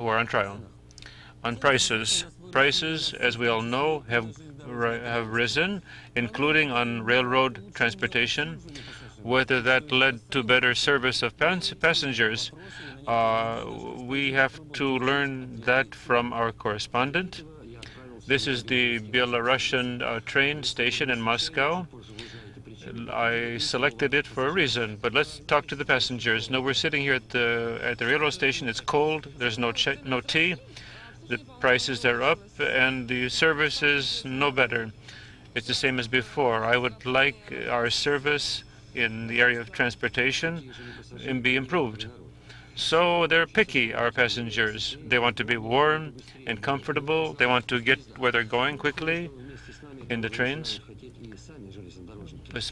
who are on trial. On prices, as we all know, have risen, including on railroad transportation. Whether that led to better service of passengers, we have to learn that from our correspondent. This is the Belarusian train station in Moscow. I selected it for a reason, but let's talk to the passengers. No, we're sitting here at the railroad station. It's cold. There's no tea. The prices are up, and the service is no better. It's the same as before. I would like our service in the area of transportation and be improved. So they're picky, our passengers. They want to be warm and comfortable. They want to get where they're going quickly in the trains.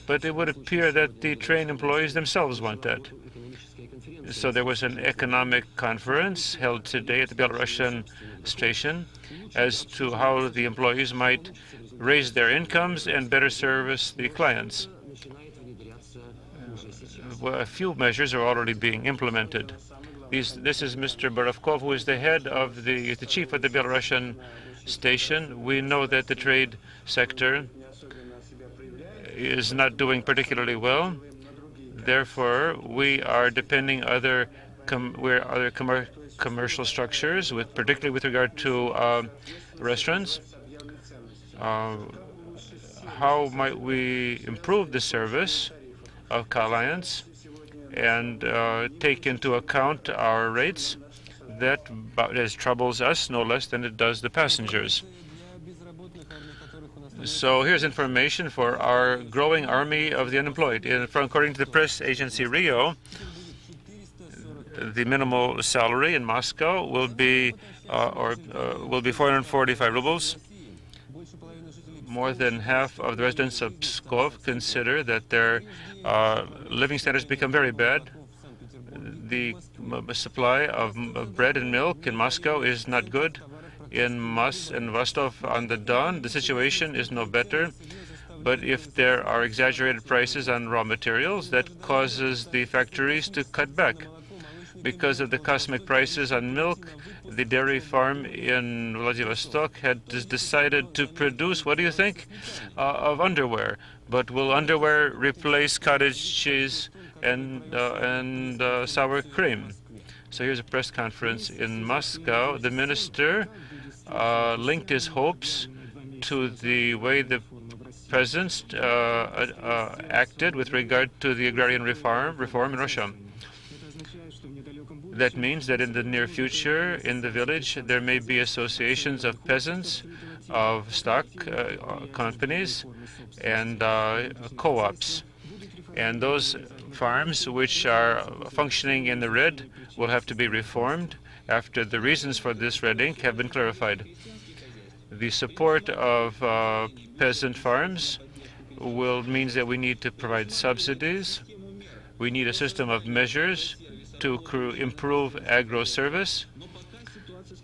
But it would appear that the train employees themselves want that. So there was an economic conference held today at the Belarusian station as to how the employees might raise their incomes and better service the clients. Well, a few measures are already being implemented. This is Mr. Borovkov, who is the head of the chief of the Belarusian station. We know that the trade sector is not doing particularly well. Therefore, we are depending other commercial structures, particularly with regard to restaurants. How might we improve the service of clients and take into account our rates? That troubles us no less than it does the passengers. So here's information for our growing army of the unemployed. According to the press agency RIO, the minimal salary in Moscow will be 445 rubles. More than half of the residents of Pskov consider that their living standards become very bad. The supply of bread and milk in Moscow is not good. In Rostov-on-the-Don, the situation is no better. But if there are exaggerated prices on raw materials, that causes the factories to cut back. Because of the cosmic prices on milk, the dairy farm in Vladivostok had decided to produce, what do you think, of underwear? But will underwear replace cottage cheese and sour cream? So here's a press conference in Moscow. The minister linked his hopes to the way the president acted with regard to the agrarian reform in Russia. That means that in the near future, in the village, there may be associations of peasants, of stock companies, and co-ops. And those farms which are functioning in the red will have to be reformed after the reasons for this red ink have been clarified. The support of peasant farms means that we need to provide subsidies. We need a system of measures to improve agro service.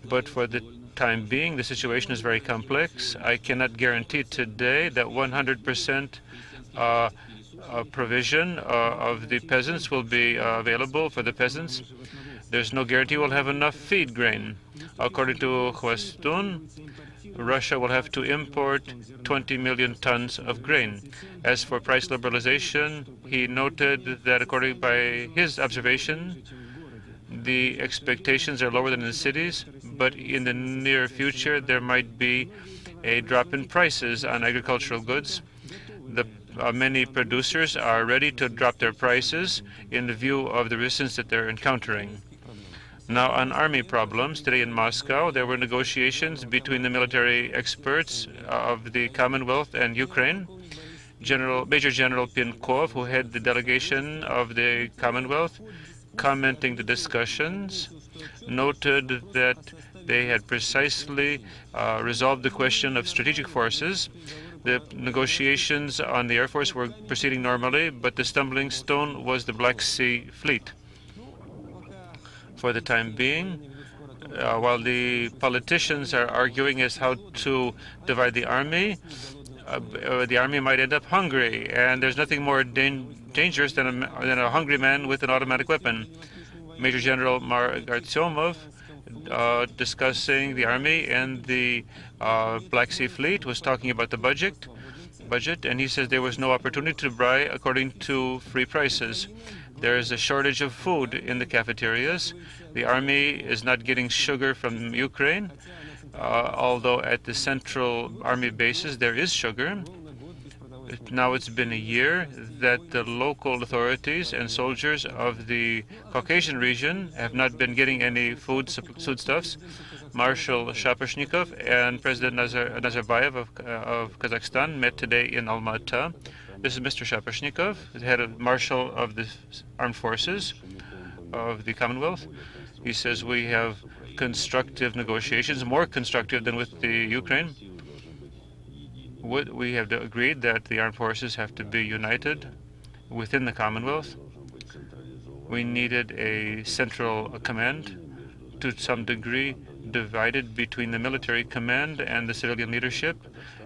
But for the time being, the situation is very complex. I cannot guarantee today that 100% provision of the peasants will be available for the peasants. There's no guarantee we'll have enough feed grain. According to Khvostun, Russia will have to import 20 million tons of grain. As for price liberalization, he noted that according by his observation, the expectations are lower than in the cities, but in the near future there might be a drop in prices on agricultural goods. Many producers are ready to drop their prices in the view of the resistance that they're encountering. Now, on army problems, today in Moscow, there were negotiations between the military experts of the Commonwealth and Ukraine. Major General Pinkov, who head the delegation of the Commonwealth, commenting the discussions, noted that they had precisely resolved the question of strategic forces. The negotiations on the Air Force were proceeding normally, but the stumbling stone was the Black Sea Fleet. For the time being, while the politicians are arguing as how to divide the army might end up hungry, and there's nothing more dangerous than a hungry man with an automatic weapon. Major General Artyomov discussing the army and the Black Sea Fleet, was talking about the budget, and he says there was no opportunity to buy according to free prices. There is a shortage of food in the cafeterias. The army is not getting sugar from Ukraine, although at the central army bases there is sugar. Now it's been a year that the local authorities and soldiers of the Caucasian region have not been getting any foodstuffs. Marshal Shapashnikov and President Nazarbayev of Kazakhstan met today in Almaty. This is Mr. Shapashnikov, the head of Marshal of the Armed Forces of the Commonwealth. He says we have constructive negotiations, more constructive than with the Ukraine. We have agreed that the armed forces have to be united within the Commonwealth. We needed a central command, to some degree divided between the military command and the civilian leadership,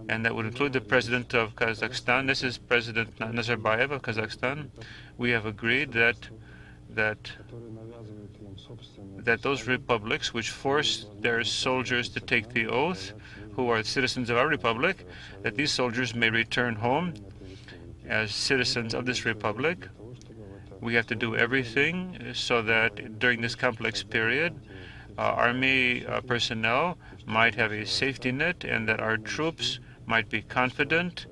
and that would include the president of Kazakhstan. This is President Nazarbayev of Kazakhstan. We have agreed that those republics which force their soldiers to take the oath, who are citizens of our republic, that these soldiers may return home as citizens of this republic. We have to do everything so that during this complex period, army personnel might have a safety net and that our troops might be confident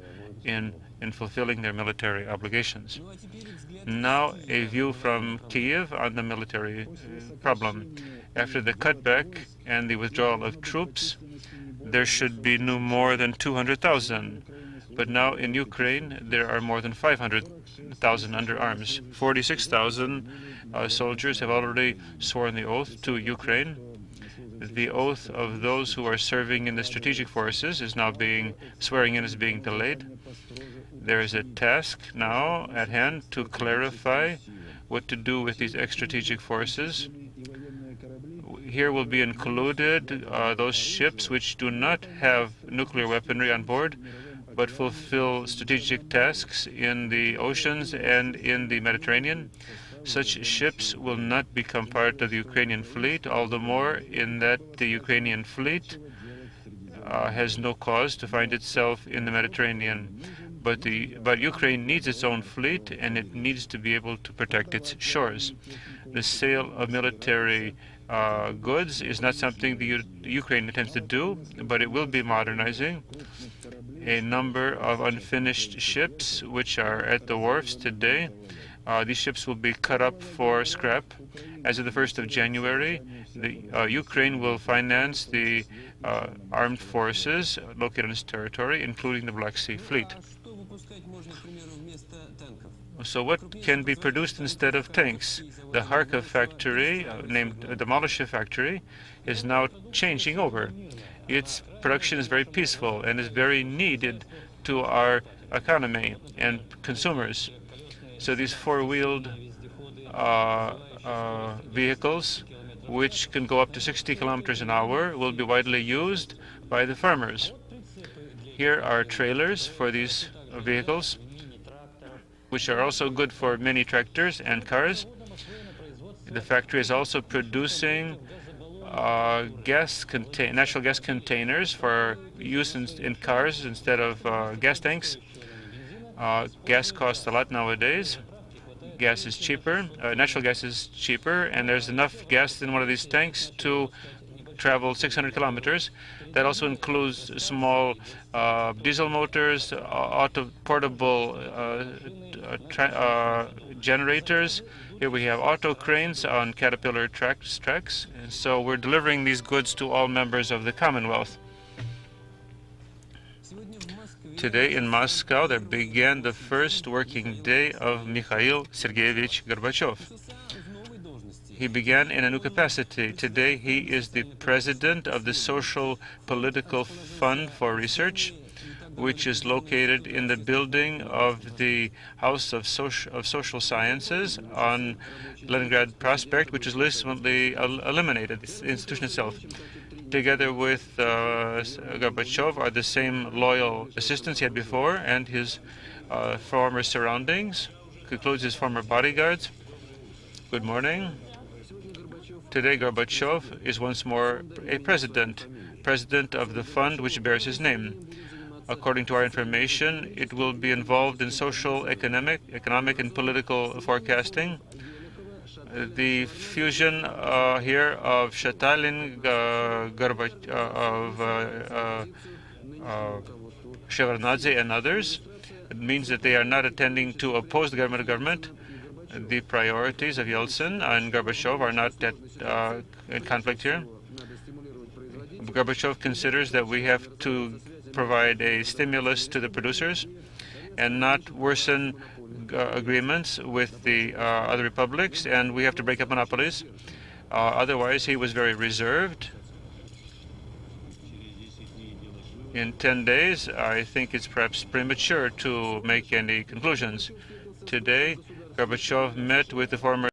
in fulfilling their military obligations. Now, a view from Kiev on the military problem. After the cutback and the withdrawal of troops, there should be no more than 200,000. But now in Ukraine, there are more than 500,000 under arms. 46,000 soldiers have already sworn the oath to Ukraine. The oath of those who are serving in the strategic forces is now swearing in is being delayed. There is a task now at hand to clarify what to do with these strategic forces. Here will be included those ships which do not have nuclear weaponry on board, but fulfill strategic tasks in the oceans and in the Mediterranean. Such ships will not become part of the Ukrainian fleet, all the more in that the Ukrainian fleet has no cause to find itself in the Mediterranean. But Ukraine needs its own fleet, and it needs to be able to protect its shores. The sale of military goods is not something the Ukraine intends to do, but it will be modernizing. A number of unfinished ships which are at the wharfs today, these ships will be cut up for scrap. As of the 1st of January, Ukraine will finance the armed forces located on its territory, including the Black Sea Fleet. So what can be produced instead of tanks? The Kharkov factory, named the Malyshev factory, is now changing over. Its production is very peaceful and is very needed to our economy and consumers. So these four-wheeled vehicles, which can go up to 60 kilometers an hour, will be widely used by the farmers. Here are trailers for these vehicles, which are also good for mini tractors and cars. The factory is also producing natural gas containers for use in cars instead of gas tanks. Gas costs a lot nowadays. Gas is cheaper. Natural gas is cheaper, and there's enough gas in one of these tanks to travel 600 kilometers. That also includes small diesel motors, portable generators. Here we have auto cranes on Caterpillar tracks. And so we're delivering these goods to all members of the Commonwealth. Today in Moscow, there began the first working day of Mikhail Sergeyevich Gorbachev. He began in a new capacity. Today, he is the president of the Social Political Fund for Research, which is located in the building of the House of Social Sciences on Leningrad Prospect, which is recently eliminated, the institution itself. Together with Gorbachev are the same loyal assistants he had before and his former surroundings, includes his former bodyguards. Good morning. Today, Gorbachev is once more a president of the fund which bears his name. According to our information, it will be involved in social, economic, and political forecasting. The fusion here of Shatalin, Shevardnadze, and others, it means that they are not attending to oppose the government. The priorities of Yeltsin and Gorbachev are not in conflict here. Gorbachev considers that we have to provide a stimulus to the producers and not worsen agreements with the other republics, and we have to break up monopolies. Otherwise, he was very reserved. In 10 days, I think it's perhaps premature to make any conclusions. Today, Gorbachev met with the former